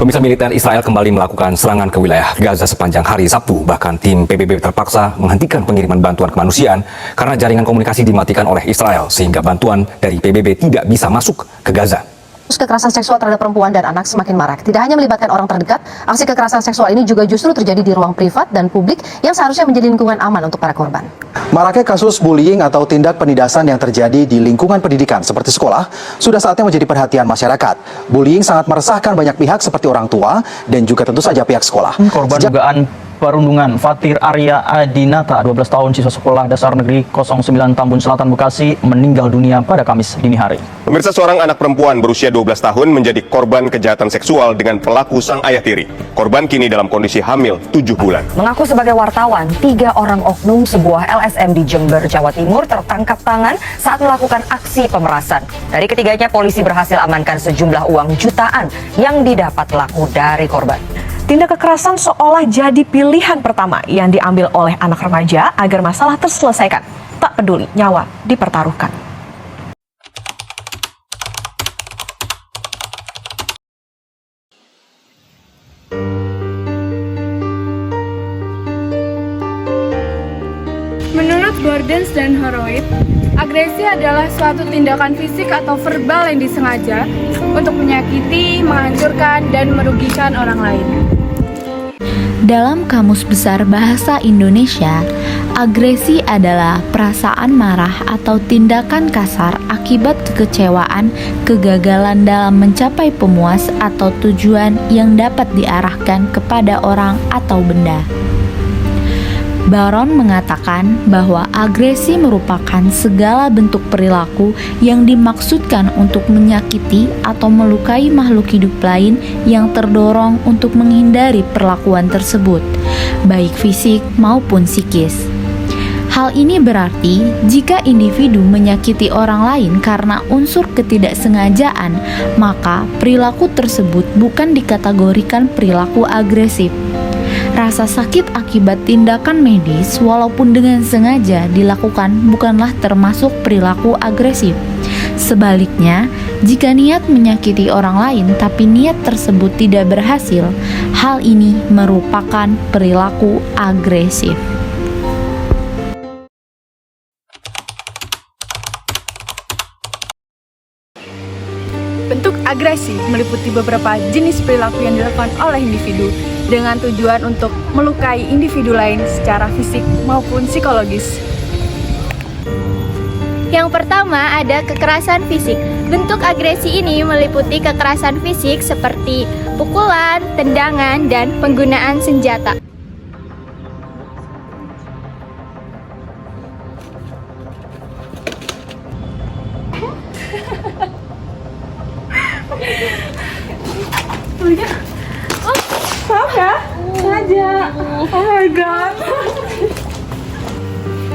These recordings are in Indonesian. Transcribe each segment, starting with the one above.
Pemirsa, militer Israel kembali melakukan serangan ke wilayah Gaza sepanjang hari Sabtu. Bahkan tim PBB terpaksa menghentikan pengiriman bantuan kemanusiaan karena jaringan komunikasi dimatikan oleh Israel, sehingga bantuan dari PBB tidak bisa masuk ke Gaza. Kekerasan seksual terhadap perempuan dan anak semakin marak. Tidak hanya melibatkan orang terdekat, aksi kekerasan seksual ini juga justru terjadi di ruang privat dan publik yang seharusnya menjadi lingkungan aman untuk para korban. Maraknya kasus bullying atau tindak penindasan yang terjadi di lingkungan pendidikan seperti sekolah sudah saatnya menjadi perhatian masyarakat. Bullying sangat meresahkan banyak pihak seperti orang tua dan juga tentu saja pihak sekolah. Korban dugaan perundungan Fatir Arya Adinata, 12 tahun, siswa sekolah dasar negeri 09 Tambun Selatan, Bekasi, meninggal dunia pada Kamis dini hari. Pemirsa, seorang anak perempuan berusia 12 tahun menjadi korban kejahatan seksual dengan pelaku sang ayah tiri. Korban kini dalam kondisi hamil 7 bulan. Mengaku sebagai wartawan, 3 orang oknum sebuah LSM di Jember, Jawa Timur tertangkap tangan saat melakukan aksi pemerasan. Dari ketiganya, polisi berhasil amankan sejumlah uang jutaan yang didapat pelaku dari korban. Tindak kekerasan seolah jadi pilihan pertama yang diambil oleh anak remaja agar masalah terselesaikan. Tak peduli nyawa dipertaruhkan. Menurut Gordens dan Horowitz, agresi adalah suatu tindakan fisik atau verbal yang disengaja untuk menyakiti, menghancurkan, dan merugikan orang lain. Dalam Kamus Besar Bahasa Indonesia, agresi adalah perasaan marah atau tindakan kasar akibat kekecewaan, kegagalan dalam mencapai pemuas atau tujuan yang dapat diarahkan kepada orang atau benda. Baron mengatakan bahwa agresi merupakan segala bentuk perilaku yang dimaksudkan untuk menyakiti atau melukai makhluk hidup lain yang terdorong untuk menghindari perlakuan tersebut, baik fisik maupun psikis. Hal ini berarti jika individu menyakiti orang lain karena unsur ketidaksengajaan, maka perilaku tersebut bukan dikategorikan perilaku agresif. Rasa sakit akibat tindakan medis walaupun dengan sengaja dilakukan bukanlah termasuk perilaku agresif. Sebaliknya, jika niat menyakiti orang lain tapi niat tersebut tidak berhasil, hal ini merupakan perilaku agresif. Bentuk agresi meliputi beberapa jenis perilaku yang dilakukan oleh individu dengan tujuan untuk melukai individu lain secara fisik maupun psikologis. Yang pertama ada kekerasan fisik. Bentuk agresi ini meliputi kekerasan fisik seperti pukulan, tendangan, dan penggunaan senjata. Maaf ya, sengaja. Oh my god.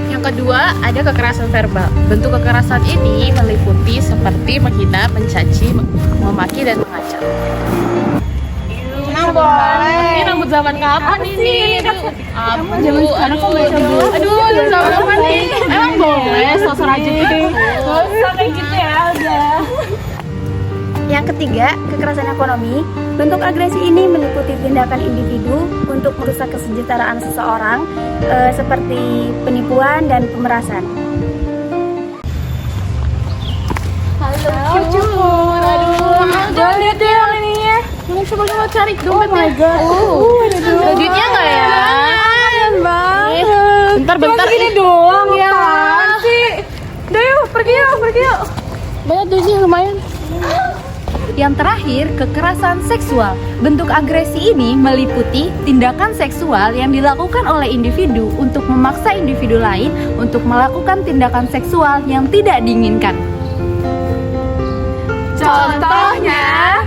Yang kedua, ada kekerasan verbal. Bentuk kekerasan ini meliputi seperti menghina, mencaci, memaki, dan mengancam. Ini rambut zaman kapan ini? Zaman sekarang kok baca dulu. Aduh, zaman kapan nih? Emang boleh sosok aja gitu? Gak usah kayak gitu ya, udah. Yang ketiga, kekerasan ekonomi. Bentuk agresi ini meliputi tindakan individu untuk merusak kesejahteraan seseorang, seperti penipuan dan pemerasan. Halo, cucur. Aduh, jangan lihat ya ininya. Coba cari dompet. Oh my god. Ada duitnya nggak ya? Banget. Bentar. Cuma gini doang ya. Sih. Udah yuk, pergi yuk. Banyak duitnya lumayan. Yang terakhir, kekerasan seksual. Bentuk agresi ini meliputi tindakan seksual yang dilakukan oleh individu untuk memaksa individu lain untuk melakukan tindakan seksual yang tidak diinginkan. Contohnya,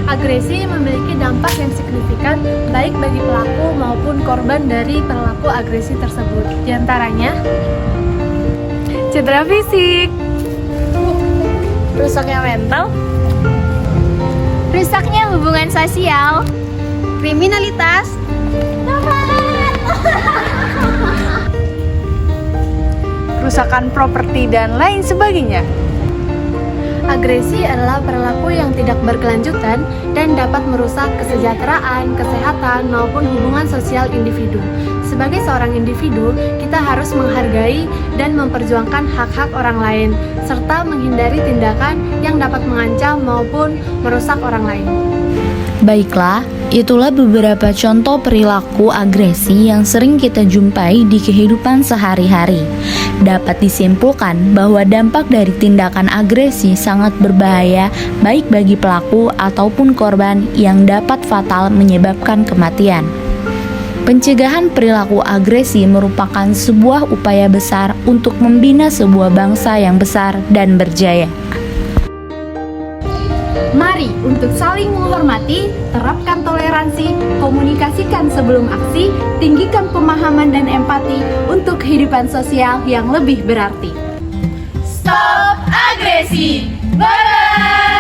agresi memiliki dampak yang signifikan baik bagi pelaku maupun korban dari perilaku agresi tersebut. Di antaranya, cedera fisik, Rusaknya mental, rusaknya hubungan sosial, kriminalitas, kerusakan properti, dan lain sebagainya. Agresi adalah perilaku yang tidak berkelanjutan dan dapat merusak kesejahteraan, kesehatan, maupun hubungan sosial individu. Sebagai seorang individu, kita harus menghargai dan memperjuangkan hak-hak orang lain, serta menghindari tindakan yang dapat mengancam maupun merusak orang lain. Baiklah, itulah beberapa contoh perilaku agresi yang sering kita jumpai di kehidupan sehari-hari. Dapat disimpulkan bahwa dampak dari tindakan agresi sangat berbahaya baik bagi pelaku ataupun korban yang dapat fatal menyebabkan kematian. Pencegahan perilaku agresi merupakan sebuah upaya besar untuk membina sebuah bangsa yang besar dan berjaya. Mari untuk saling menghormati, terapkan toleransi, komunikasikan sebelum aksi, tinggikan pemahaman dan empati untuk kehidupan sosial yang lebih berarti. Stop agresi! Bye!